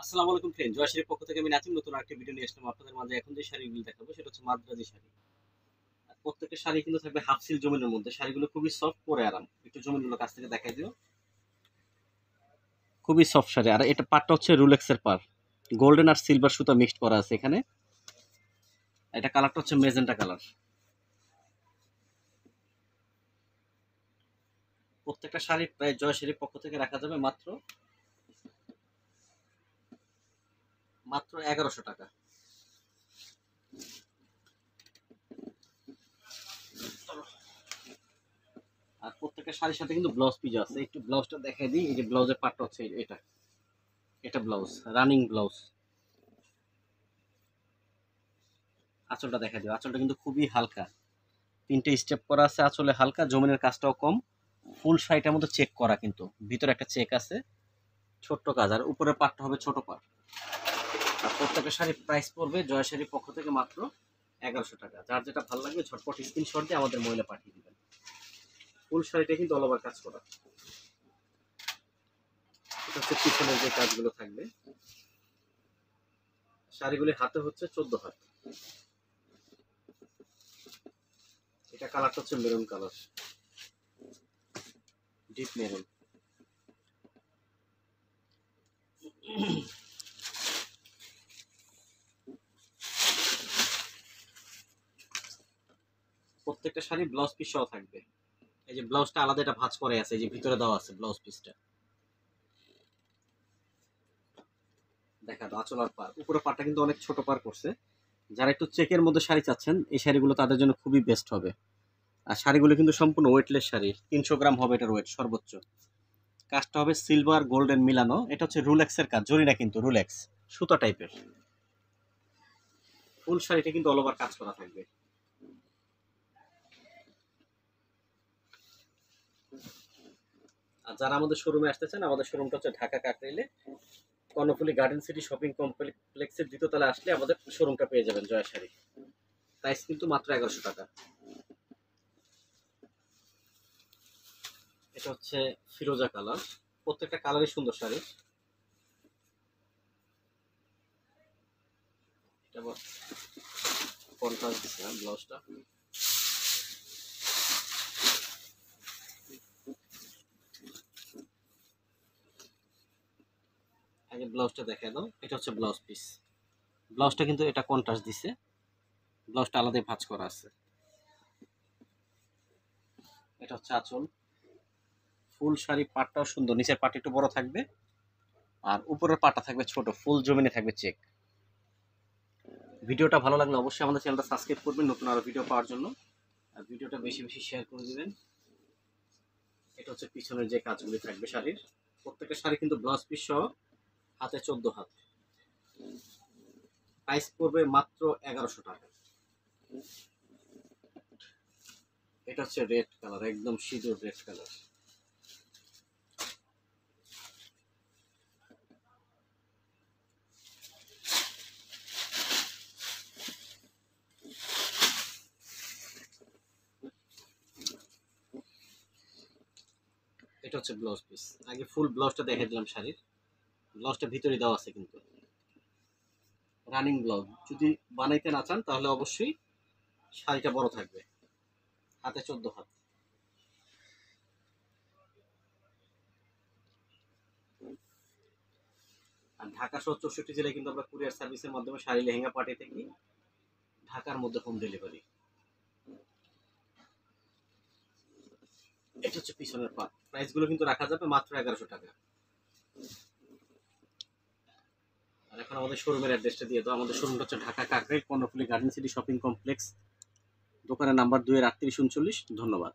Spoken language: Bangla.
আসসালামু আলাইকুম ফ্রেন্ড, জয়শ্রীর পক্ষ থেকে আমি নাচিম নতুন একটা ভিডিও নিয়ে আসলাম আপনাদের মাঝে। এখন যে শাড়িগুলো দেখাবো সেটা হচ্ছে মাদ্রাজি শাড়ি। আর প্রত্যেকটা শাড়ি কিন্তু থাকবে হাফ সিল জমিনের মধ্যে। শাড়িগুলো খুবই সফট, পরে আরাম। একটু জমিনগুলো কাছ থেকে দেখাই দিও। খুবই সফট শাড়ি। আর এটা পাটটা হচ্ছে রুলেক্সের পার, গোল্ডেন আর সিলভার সুতা মিক্সড করা আছে এখানে। এটা কালারটা হচ্ছে মেজেন্টা কালার। প্রত্যেকটা শাড়ি প্রায় জয়শ্রীর পক্ষ থেকে রাখা যাবে মাত্র মাত্র 1100 টাকা। আর প্রত্যেকটা শাড়ির সাথে কিন্তু ব্লাউজ পিস আছে। একটু ব্লাউজটা দেখাই দিই। এই যে ব্লাউজের পাটটা হচ্ছে এটা, এটা ব্লাউজ, রানিং ব্লাউজ। আঁচলটা দেখা দিও। আঁচলটা কিন্তু খুবই হালকা, 3টে স্টেপ করা আছে আঁচলে, হালকা। জমিনের কাজটাও কম। ফুল শাড়িটার মধ্যে চেক করা, কিন্তু ভিতরে একটা চেক আছে, ছোট্ট কাজ। আর উপরের পাটটা হবে ছোট পাট। আর প্রত্যেকটা শাড়ির প্রাইস পড়বে জয় শাড়ির পক্ষ থেকে মাত্র 1100 টাকা। যার যেটা ভালো লাগবে ঝটপট স্ক্রিনশট দিয়ে আমাদের মহিলা পাঠিয়ে দিবেন। ফুল শাড়িটা কিন্তু অল ওভার কাজ করা। এটা হচ্ছে পিছনের যে কাজগুলো থাকবে। শাড়িগুলি হাতে হচ্ছে 14 হাত। এটা কালারটা হচ্ছে মেরুন কালার, ডিপ মেরুন। প্রত্যেকটা শাড়ি ব্লাউজ পিস সহ থাকবে। এই যে ব্লাউজটা আলাদা, এটা ভাঁজ করে আছে, এই যে ভিতরে দেওয়া আছে ব্লাউজ পিসটা। দেখা দাও আঁচল আর পার। উপরে পাটটা কিন্তু অনেক ছোট পার করছে। যারা একটু চেকের মধ্যে শাড়ি চাচ্ছেন, এই শাড়িগুলো তাদের জন্য খুবই বেস্ট হবে। আর শাড়িগুলো কিন্তু সম্পূর্ণ ওয়েটলেস শাড়ি, 300 গ্রাম হবে এটার ওয়েট সর্বোচ্চ। কাজটা হবে সিলভার গোল্ডেন মিলানো। এটা হচ্ছে রুলেক্সের কাজ, জরি না কিন্তু, রুলেক্স সুতা টাইপের। ফুল শাড়িটা কিন্তু অল ওভার কাজ করা থাকবে। আর যারা আমাদের শোরুমে আসতে চান, আমাদের শোরুমটা হচ্ছে ঢাকা কাকরাইলে কর্ণফুলী গার্ডেন সিটি শপিং কমপ্লেক্সের দ্বিতীয় তলায় আসলে আমাদের শোরুমটা পেয়ে যাবেন জয় শাড়ি। প্রাইস কিন্তু মাত্র 1100 টাকা। এটা হচ্ছে ফিরোজা কালার। প্রত্যেকটা কালারই সুন্দর শাড়ি। এটা আবার কন্ট্রাস্ট দিচ্ছিলাম ব্লাউজটা। আগে ব্লাউজটা দেখা দাও। এটা হচ্ছে ব্লাউজ পিস। ব্লাউজটা কিন্তু এটা কন্ট্রাস্ট দিছে, ব্লাউজটা আলাদাই ভাঁজ করা আছে। এটা হচ্ছে আঁচল। ফুল শাড়ি পাটটাও সুন্দর, নিচের পাট একটু বড় থাকবে আর উপরের পাটটা থাকবে ছোট, ফুল জমিনে থাকবে চেক। ভিডিওটা ভালো লাগলে অবশ্যই আমাদের চ্যানেলটা সাবস্ক্রাইব করবেন নতুন আরো ভিডিও পাওয়ার জন্য। আর ভিডিওটা বেশি বেশি শেয়ার করে দিবেন। এটা হচ্ছে পিছনের যে কাজগুলি থাকবে শাড়ির। প্রত্যেকটা শাড়ি কিন্তু ব্লাউজ পিস সহ হাতে 14 হাত। প্রাইস পড়বে মাত্র 1100 টাকা। এটা হচ্ছে রেড কালার, একদম সিঁদুর রেড কালার। এটা হচ্ছে ব্লাউজ পিস। আগে ফুল ব্লাউজটা দেখে দিলাম শাড়ির। ব্লাউজটা ভিতরে দেওয়া আছে কিন্তু রানিং ব্লাউজ। যদি বানাইতে না চান তাহলে অবশ্যই শাড়িটা বড় থাকবে, হাতে 14 হাত। আর ঢাকা সহ 64 জেলায় কিন্তু আমরা কুরিয়ার সার্ভিসের মাধ্যমে শাড়ি লেহেঙ্গা পাঠিয়ে থাকি, ঢাকার মধ্যে হোম ডেলিভারি। এটা হচ্ছে পিছনের পাট। প্রাইস গুলো কিন্তু রাখা যাবে মাত্র 1100 টাকা। আর এখন আমাদের শোরুমের অ্যাড্রেসটা দিয়ে দাও। আমাদের শোরুমটা হচ্ছে Dhaka Kakrail Karnaphuli garden city shopping complex, দোকানের নাম্বার 2 এর 3839। ধন্যবাদ।